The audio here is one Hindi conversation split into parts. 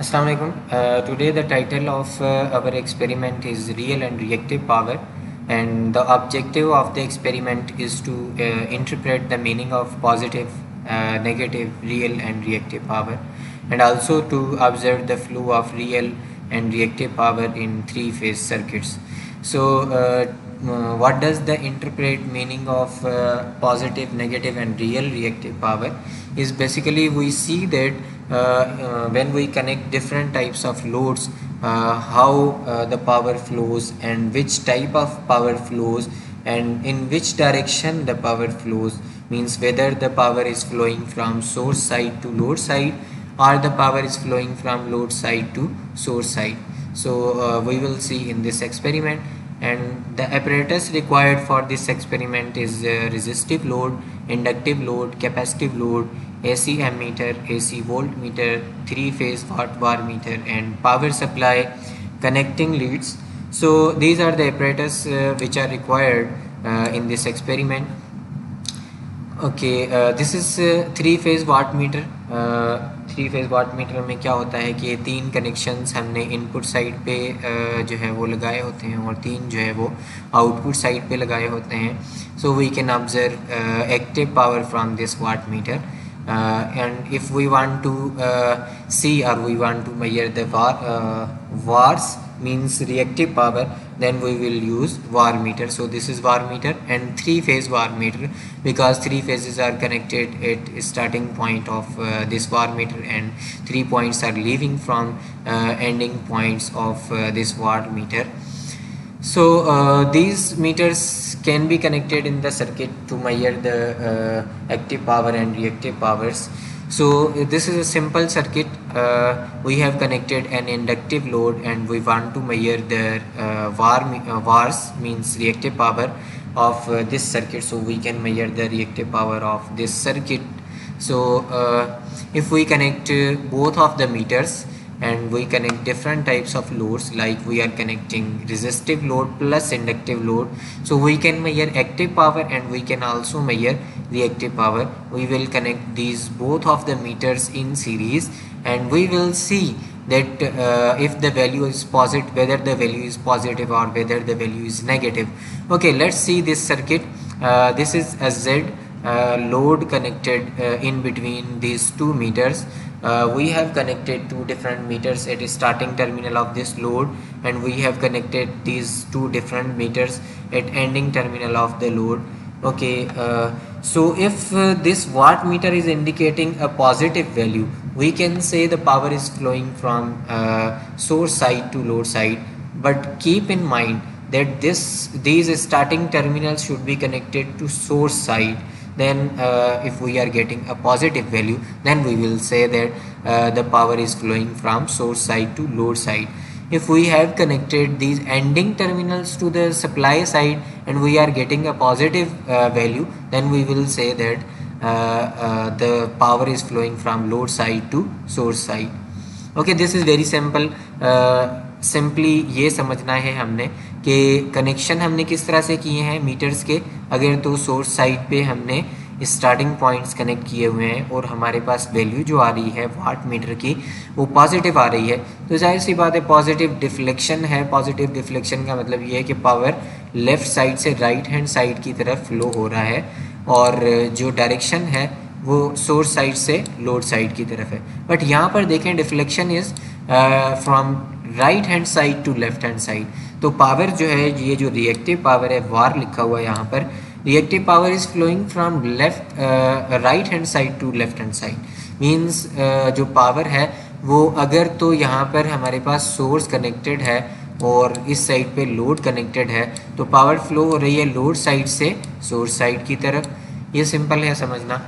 Assalamu alaikum. Today the title of our experiment is real and reactive power, and the objective of the experiment is to interpret the meaning of positive, negative, real and reactive power, and also to observe the flow of real and reactive power in three-phase circuits. So, what does the interpret meaning of positive, negative and real reactive power is basically we see that when we connect different types of loads, how the power flows and which type of power flows and in which direction the power flows, means whether the power is flowing from source side to load side or the power is flowing from load side to source side. So we will see in this experiment, and the apparatus required for this experiment is resistive load, inductive load, capacitive load, AC ammeter, AC voltmeter, three-phase watt bar meter and power supply, connecting leads. So these are the apparatus which are required in this experiment. Okay, this is three phase watt meter. Three phase watt meter में क्या होता है कि ये तीन कनेक्शंस हमने इनपुट साइड पे जो है वो लगाए होते हैं और तीन जो है वो आउटपुट साइड पे लगाए होते हैं. So we can observe active power from this watt meter, and if we want to see or we want to measure the wars, means reactive power, then we will use var meter. So this is var meter and three phase var meter, because three phases are connected at starting point of this var meter and 3 points are leaving from ending points of this var meter. So these meters can be connected in the circuit to measure the active power and reactive powers. So this is a simple circuit. We have connected an inductive load and we want to measure the vars, means reactive power of this circuit. So we can measure the reactive power of this circuit. So if we connect both of the meters and we connect different types of loads, like we are connecting resistive load plus inductive load, so we can measure active power and we can also measure reactive power. We will connect these both of the meters in series and we will see that if the value is positive, whether the value is positive or whether the value is negative. Okay, let's see this circuit. This is a Z load connected in between these two meters. We have connected two different meters at the starting terminal of this load, and we have connected these two different meters at ending terminal of the load. Okay, so if this watt meter is indicating a positive value, we can say the power is flowing from source side to load side. But keep in mind that these starting terminals should be connected to source side. Then if we are getting a positive value, then we will say that the power is flowing from source side to load side. If we have connected these ending terminals to the supply side and we are getting a positive value, then we will say that the power is flowing from load side to source side. Okay, this is very simple. Simply ये समझना है हमने कि कनेक्शन हमने किस तरह से किए हैं मीटर्स के. अगर तो सोर्स साइड पे हमने स्टार्टिंग पॉइंट्स कनेक्ट किए हुए हैं और हमारे पास वैल्यू जो आ रही है वाट मीटर की वो पॉजिटिव आ रही है, तो जाहिर सी बात है पॉजिटिव डिफ्लेक्शन है. पॉजिटिव डिफ्लेक्शन का मतलब ये है कि पावर लेफ़्ट साइड से राइट हैंड साइड की तरफ फ्लो हो रहा है और जो डायरेक्शन है वो सोर्स साइड से लोड साइड की तरफ है. बट यहाँ पर देखें deflection is from right hand side to left hand side. तो पावर जो है, ये जो रिएक्टिव पावर है वार लिखा हुआ है यहाँ पर, reactive power is flowing from right hand side to left hand side. Means जो पावर है वो अगर तो यहाँ पर हमारे पास सोर्स कनेक्टेड है और इस साइड पे लोड कनेक्टेड है, तो पावर फ्लो हो रही है लोड साइड से सोर्स साइड की तरफ. ये सिंपल है समझना.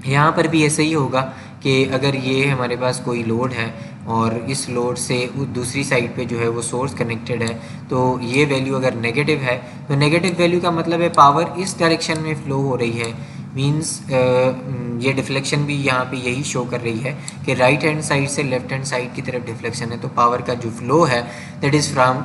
यहाँ पर भी ऐसे ही होगा कि अगर ये हमारे पास कोई लोड है और इस लोड से दूसरी साइड पे जो है वो सोर्स कनेक्टेड है, तो ये वैल्यू अगर नेगेटिव है तो नेगेटिव वैल्यू का मतलब है पावर इस डायरेक्शन में फ़्लो हो रही है. मींस ये डिफ्लेक्शन भी यहाँ पे यही शो कर रही है कि राइट हैंड साइड से लेफ्ट हैंड साइड की तरफ डिफ्लेक्शन है, तो पावर का जो फ्लो है that is from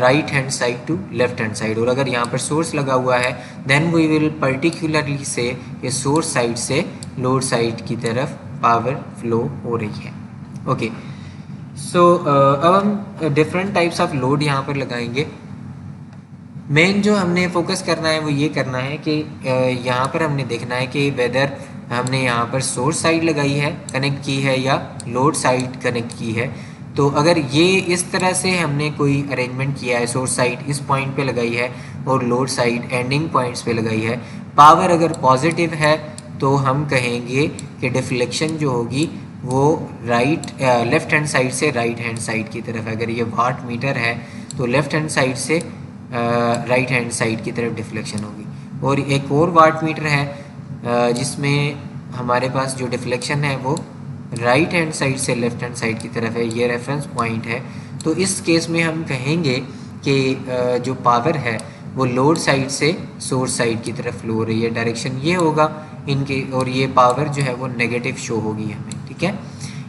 right hand side to left hand side. और अगर यहाँ पर सोर्स लगा हुआ है देन वी विल पर्टिकुलरली से कि सोर्स साइड से लोड साइड की तरफ पावर फ्लो हो रही है. ओके, सो अब हम डिफरेंट टाइप्स ऑफ लोड यहाँ पर लगाएंगे। मेन जो हमने फोकस करना है वो ये करना है कि यहाँ पर हमने देखना है कि वेदर हमने यहाँ पर सोर्स साइड लगाई है, कनेक्ट की है, या लोड साइड कनेक्ट की है। तो अगर ये इस तरह से हमने कोई अरेंजमेंट किया है, सोर्स साइड इस पॉइंट पे लगाई है और लोड साइड एंडिंग पॉइंट्स पे लगाई है, पावर अगर पॉजिटिव है तो हम कहेंगे कि डिफ्लेक्शन जो होगी वो लेफ़्ट हैंड साइड से राइट हैंड साइड की तरफ। अगर ये वाट मीटर है तो लेफ़्ट हैंड साइड से राइट हैंड साइड की तरफ डिफ्लेक्शन होगी। और एक और वाट मीटर है जिसमें हमारे पास जो डिफ्लेक्शन है वो राइट हैंड साइड से लेफ़्ट हैंड साइड की तरफ है, ये रेफरेंस पॉइंट है। तो इस केस में हम कहेंगे कि जो पावर है वो लोड साइड से सोर्स साइड की तरफ फ्लो हो रही है, डायरेक्शन ये होगा इनके, और ये पावर जो है वो नेगेटिव शो होगी हमें, ठीक है।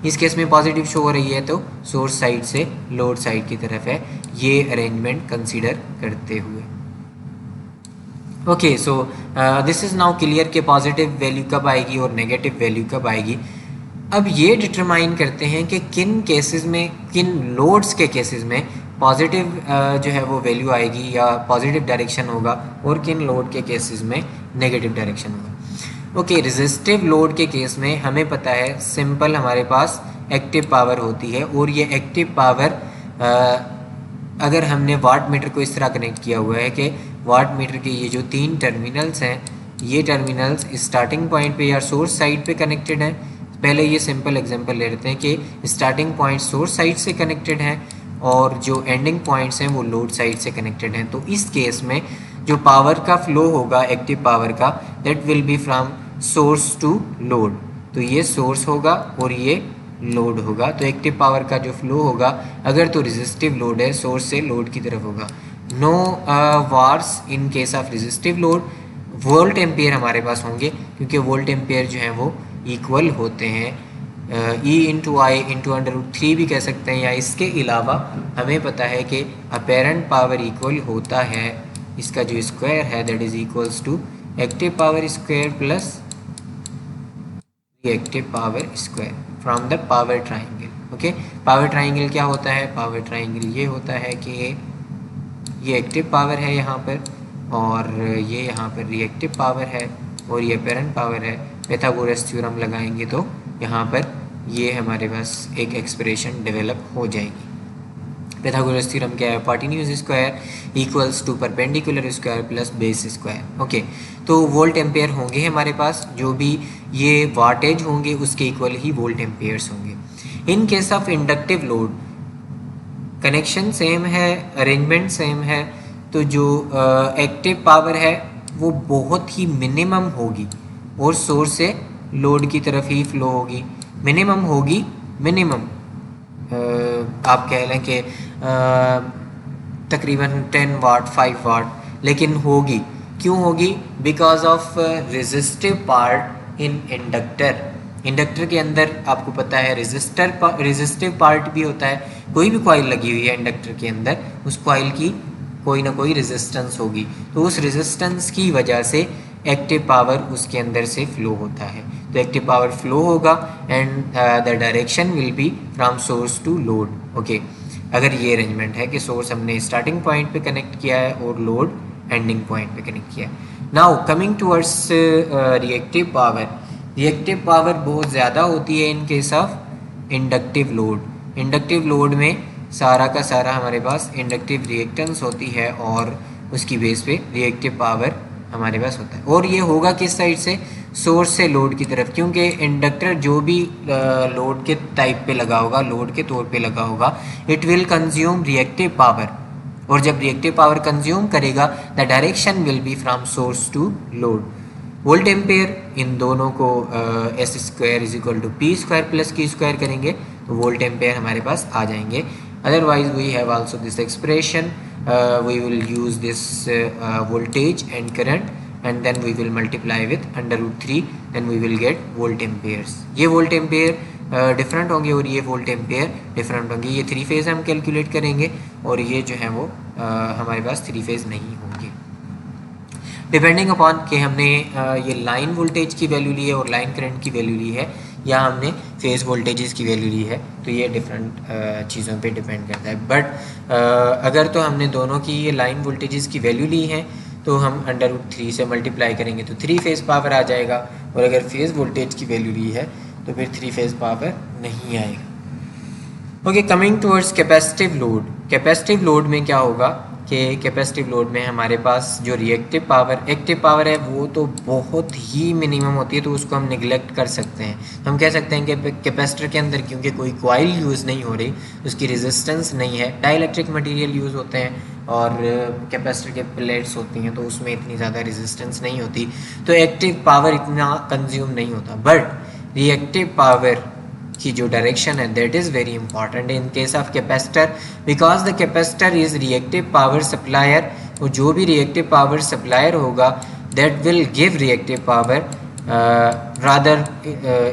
इस केस में पॉजिटिव शो हो रही है तो सोर्स साइड से लोड साइड की तरफ है, ये अरेंजमेंट कंसीडर करते हुए। Okay, so this is now clear कि पॉजिटिव वैल्यू कब आएगी और नेगेटिव वैल्यू कब आएगी। अब ये डिटरमाइन करते हैं कि किन केसेस में, किन लोड्स के केसेस में पॉजिटिव जो है वो वैल्यू आएगी या पॉजिटिव डायरेक्शन होगा, और किन लोड के केसेस में नेगेटिव डायरेक्शन होगा। ओके, रेजिस्टिव लोड के केस में हमें पता है सिंपल हमारे पास एक्टिव पावर होती है, और ये एक्टिव पावर अगर हमने वाट मीटर को इस तरह कनेक्ट किया हुआ है कि वाट मीटर के ये जो 3 टर्मिनल्स हैं, ये टर्मिनल्स स्टार्टिंग पॉइंट पे या सोर्स साइड पे कनेक्टेड हैं। पहले ये सिंपल एग्जांपल ले लेते हैं कि स्टार्टिंग पॉइंट सोर्स साइड से कनेक्टेड है और जो एंडिंग पॉइंट्स हैं वो लोड साइड से कनेक्टेड हैं। तो इस केस में जो पावर का फ्लो होगा एक्टिव पावर का, that will be from source to load. तो ये सोर्स होगा और ये लोड होगा। तो एक्टिव पावर का जो फ्लो होगा, अगर तो रेजिस्टिव लोड है, सोर्स से लोड की तरफ होगा। No VARs in case of resistive load. Volt ampere हमारे पास होंगे, क्योंकि वोल्ट एम्पियर जो है वो इक्वल होते हैं E इंटू आई इंटू √3 भी कह सकते हैं, या इसके अलावा हमें पता है कि अपेरेंट पावर इक्वल होता है, इसका जो स्क्वायर है that is equals to active power square plus reactive power square from the power triangle. Okay, power triangle क्या होता है? पावर ट्राइंगल ये होता है कि ये एक्टिव पावर है यहाँ पर, और ये यहाँ पर रिएक्टिव पावर है, और ये अपेरेंट पावर है। पाइथागोरस थ्योरम लगाएंगे तो यहाँ पर ये हमारे पास एक एक्सप्रेशन डेवलप हो जाएगी। पाइथागोरस थ्योरम क्या है? Hypotenuse square equals to perpendicular square plus base square. Okay, तो वोल्ट एम्पेयर होंगे हमारे पास, जो भी ये वाटेज होंगे उसके इक्वल ही वोल्ट एम्पेयर्स होंगे। इन case of inductive load connection same है, अरेंजमेंट सेम है, तो जो एक्टिव पावर है वो बहुत ही मिनिमम होगी और सोर्स से लोड की तरफ ही फ्लो होगी। मिनिमम होगी, मिनिमम आप कह लें कि तकरीबन 10 वाट 5 वाट, लेकिन होगी। क्यों होगी? Because of resistive part in inductor. Inductor के अंदर आपको पता है रेजिस्टिव पार्ट भी होता है। कोई भी कॉइल लगी हुई है इंडक्टर के अंदर, उस कॉइल की कोई ना कोई रेजिस्टेंस होगी, तो उस रेजिस्टेंस की वजह से एक्टिव पावर उसके अंदर से फ्लो होता है। तो एक्टिव पावर फ्लो होगा and the direction will be from source to load. Okay, अगर ये अरेंजमेंट है कि सोर्स हमने स्टार्टिंग पॉइंट पे कनेक्ट किया है और लोड एंडिंग पॉइंट पे कनेक्ट किया है। Now coming towards reactive power. Reactive power बहुत ज़्यादा होती है इन case of inductive load. Inductive load में सारा का सारा हमारे पास इंडक्टिव रिएक्टेंस होती है और उसकी बेस पे रिएक्टिव पावर हमारे पास होता है। और ये होगा किस साइड से? सोर्स से लोड की तरफ, क्योंकि इंडक्टर जो भी लोड के टाइप पे लगा होगा, लोड के तौर पे लगा होगा, it will consume reactive power, और जब रिएक्टिव पावर कंज्यूम करेगा the direction will be from source to load. Volt ampere, इन दोनों को S square is equal to P square plus Q square करेंगे तो वोल्ट एम्पेयर हमारे पास आ जाएंगे। Otherwise we have also this expression, we will use this voltage and current and then we will multiply with √3, then we will get volt amperes। ये वोल्ट एम्पेयर डिफरेंट होंगे और ये वोल्ट एम्पेयर डिफरेंट होंगे। ये 3 फेज़ हम कैलकुलेट करेंगे और ये जो है वो हमारे पास 3 फेज़ नहीं होंगे, डिपेंडिंग अपॉन कि हमने ये लाइन वोल्टेज की वैल्यू ली है और लाइन करंट की वैल्यू ली है, या हमने फेज़ वोल्टेजेस की वैल्यू ली है, तो ये डिफरेंट चीज़ों पे डिपेंड करता है। बट अगर तो हमने दोनों की ये लाइन वोल्टेजेस की वैल्यू ली है तो हम √3 से मल्टीप्लाई करेंगे तो 3 फेज़ पावर आ जाएगा, और अगर फेज़ वोल्टेज की वैल्यू ली है तो फिर 3 फेज़ पावर नहीं आएगा। Okay, coming towards capacitive load. Capacitive load में क्या होगा कि कैपेसिटिव लोड में हमारे पास जो रिएक्टिव पावर, एक्टिव पावर है वो तो बहुत ही मिनिमम होती है, तो उसको हम निगलेक्ट कर सकते हैं। हम कह सकते हैं कि कैपेसिटर के अंदर क्योंकि कोई कॉइल यूज़ नहीं हो रही, उसकी रेजिस्टेंस नहीं है, डाइलेक्ट्रिक मटेरियल यूज़ होते हैं और कैपेसिटर के प्लेट्स होती हैं तो उसमें इतनी ज़्यादा रेजिस्टेंस नहीं होती, तो एक्टिव पावर इतना कंज्यूम नहीं होता। बट रिएक्टिव पावर की जो डायरेक्शन है that is very important in case of capacitor, because the capacitor is reactive power supplier, और जो भी रिएक्टिव पावर सप्लायर होगा that will give reactive power rather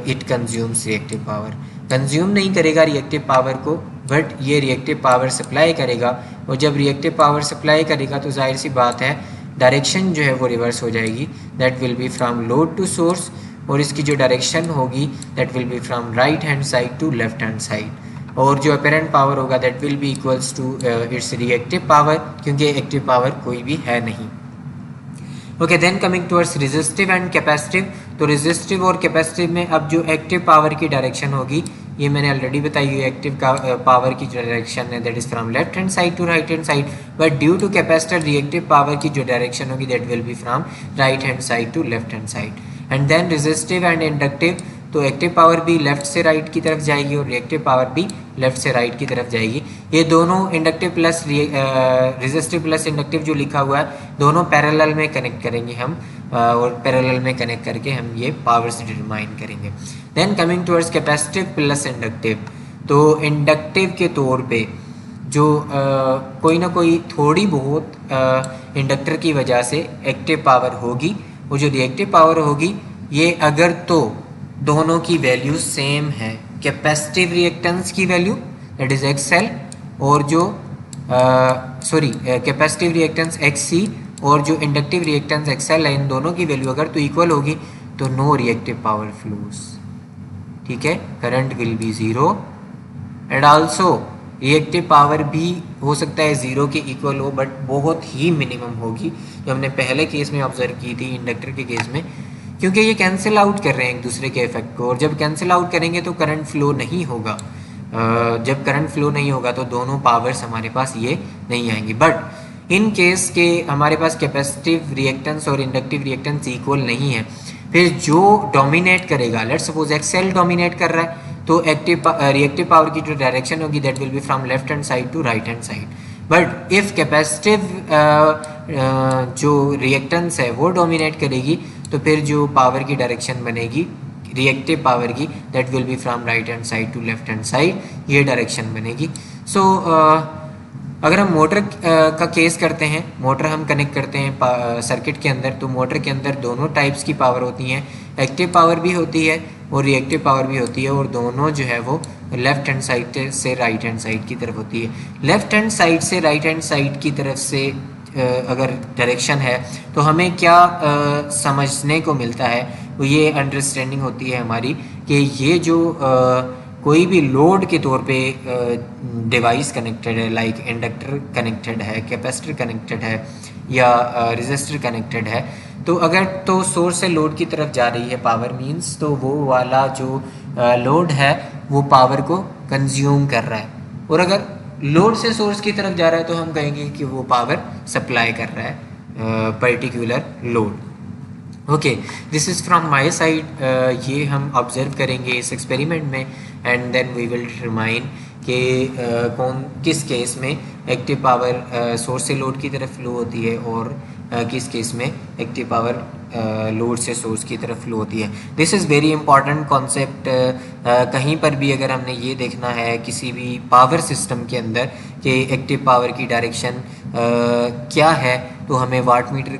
it consumes reactive power. Consume नहीं करेगा रिएक्टिव पावर को, बट ये रिएक्टिव पावर सप्लाई करेगा, और जब रिएक्टिव पावर सप्लाई करेगा तो जाहिर सी बात है डायरेक्शन जो है वो रिवर्स हो जाएगी, that will be from load to source, और इसकी जो डायरेक्शन होगी that will be from right hand side to left hand side, और जो अपेरेंट पावर होगा that will be equals to its reactive power, क्योंकि एक्टिव पावर कोई भी है नहीं। Okay, then coming towards resistive and capacitive. तो रेजिस्टिव और कैपेसिटिव में अब जो एक्टिव पावर की डायरेक्शन होगी, ये मैंने ऑलरेडी बताई हुई, एक्टिव का पावर की जो डायरेक्शन है that is from left hand side to right hand side, but due to capacitor reactive power की जो डायरेक्शन होगी that will be from right hand side to left hand side. And then resistive and inductive, तो एक्टिव पावर भी लेफ्ट से राइट की तरफ जाएगी और रिएक्टिव पावर भी लेफ्ट से राइट की तरफ जाएगी। ये दोनों inductive plus resistive plus inductive जो लिखा हुआ है दोनों पैरेलल में कनेक्ट करेंगे हम, और पैरेलल में कनेक्ट करके हम ये पावर्स डिटरमाइन करेंगे। Then coming towards capacitive plus inductive, तो इंडक्टिव के तौर पे जो कोई ना कोई थोड़ी बहुत इंडक्टर की वजह से एक्टिव पावर होगी, वो जो रिएक्टिव पावर होगी ये अगर तो दोनों की वैल्यू सेम है, कैपेसिटिव रिएक्टेंस की वैल्यू दैट इज XL और जो कैपेसिटिव रिएक्टेंस XC और जो इंडक्टिव रिएक्टेंस XL है, इन दोनों की वैल्यू अगर तो इक्वल होगी तो नो रिएक्टिव पावर फ्लोज, ठीक है, current will be zero, and also reactive power भी हो सकता है ज़ीरो के इक्वल हो, बट बहुत ही मिनिमम होगी, जो हमने पहले केस में ऑब्जर्व की थी इंडक्टर के केस में, क्योंकि ये कैंसिल आउट कर रहे हैं एक दूसरे के इफेक्ट को, और जब कैंसिल आउट करेंगे तो करंट फ्लो नहीं होगा। जब करंट फ्लो नहीं होगा तो दोनों पावर्स हमारे पास ये नहीं आएंगी। बट इन केस के हमारे पास कैपेसिटिव रिएक्टेंस और इंडक्टिव रिएक्टेंस इक्वल नहीं है, फिर जो डोमिनेट करेगा, लेट्स सपोज XL डोमिनेट कर रहा है, तो रिएक्टिव पावर की जो डायरेक्शन होगी that will be from left hand side to right hand side. But if capacitive जो रिएक्टेंस है वो डोमिनेट करेगी तो फिर जो पावर की डायरेक्शन बनेगी रिएक्टिव पावर की that will be from right hand side to left hand side, ये डायरेक्शन बनेगी। सो अगर हम मोटर का केस करते हैं, मोटर हम कनेक्ट करते हैं सर्किट के अंदर, तो मोटर के अंदर दोनों टाइप्स की पावर होती हैं, एक्टिव पावर भी होती है और रिएक्टिव पावर भी होती है, और दोनों जो है वो लेफ्ट हैंड साइड से राइट हैंड साइड की तरफ होती है। लेफ्ट हैंड साइड से राइट हैंड साइड की तरफ से अगर डायरेक्शन है तो हमें क्या समझने को मिलता है, वो ये अंडरस्टैंडिंग होती है हमारी कि ये जो कोई भी लोड के तौर पे डिवाइस कनेक्टेड है, लाइक इंडक्टर कनेक्टेड है, कैपेसिटर कनेक्टेड है या रेजिस्टर कनेक्टेड है, तो अगर तो सोर्स से लोड की तरफ जा रही है पावर मींस, तो वो वाला जो लोड है वो पावर को कंज्यूम कर रहा है, और अगर लोड से सोर्स की तरफ जा रहा है तो हम कहेंगे कि वो पावर सप्लाई कर रहा है particular load. Okay, this is from my side, ये हम ऑब्जर्व करेंगे इस एक्सपेरिमेंट में, and then we will determine कि किस केस में एक्टिव पावर सोर्स से लोड की तरफ फ्लो होती है और किस केस में एक्टिव पावर लोड से सोर्स की तरफ फ्लो होती है। This is very important concept. कहीं पर भी अगर हमने ये देखना है किसी भी पावर सिस्टम के अंदर कि एक्टिव पावर की डायरेक्शन क्या है, तो हमें वाट मीटर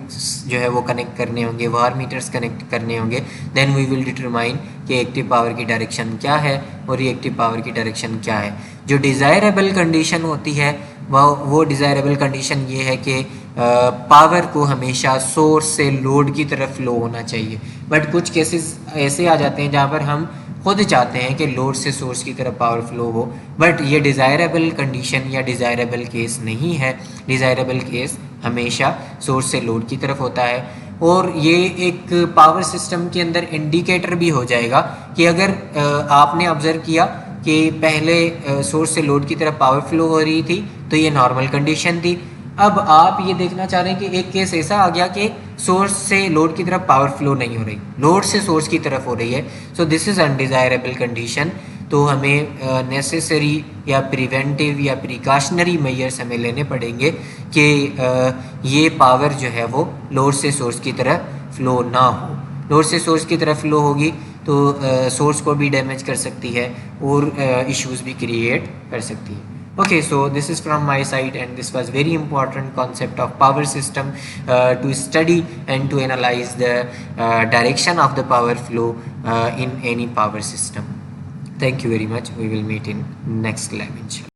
जो है वो कनेक्ट करने होंगे, वार मीटर्स कनेक्ट करने होंगे, देन वी विल डिटरमाइन कि एक्टिव पावर की डायरेक्शन क्या है और रिएक्टिव पावर की डायरेक्शन क्या है। जो डिज़ायरेबल कंडीशन होती है वो डिज़ायरेबल कंडीशन ये है कि पावर को हमेशा सोर्स से लोड की तरफ फ्लो होना चाहिए, बट कुछ केसेस ऐसे आ जाते हैं जहाँ पर हम खुद चाहते हैं कि लोड से सोर्स की तरफ पावर फ्लो हो, बट ये डिज़ायरेबल कंडीशन या डिज़ायरेबल केस नहीं है। डिज़ायरेबल केस हमेशा सोर्स से लोड की तरफ होता है, और ये एक पावर सिस्टम के अंदर इंडिकेटर भी हो जाएगा कि अगर आपने ऑब्ज़र्व किया कि पहले सोर्स से लोड की तरफ पावर फ्लो हो रही थी तो ये नॉर्मल कंडीशन थी। अब आप ये देखना चाह रहे हैं कि एक केस ऐसा आ गया कि सोर्स से लोड की तरफ पावर फ्लो नहीं हो रही, लोड से सोर्स की तरफ हो रही है। So this is undesirable condition. तो हमें नेसेसरी या प्रिवेंटिव या प्रिकॉशनरी मेजर्स हमें लेने पड़ेंगे कि ये पावर जो है वो लोड से सोर्स की तरफ फ्लो ना हो। लोड से सोर्स की तरफ फ्लो होगी तो सोर्स को भी डैमेज कर सकती है और इश्यूज भी क्रिएट कर सकती है। Okay, so this is from my side, and this was very important concept of power system to study and to analyze the direction of the power flow in any power system. Thank you very much. We will meet in next lab inshallah.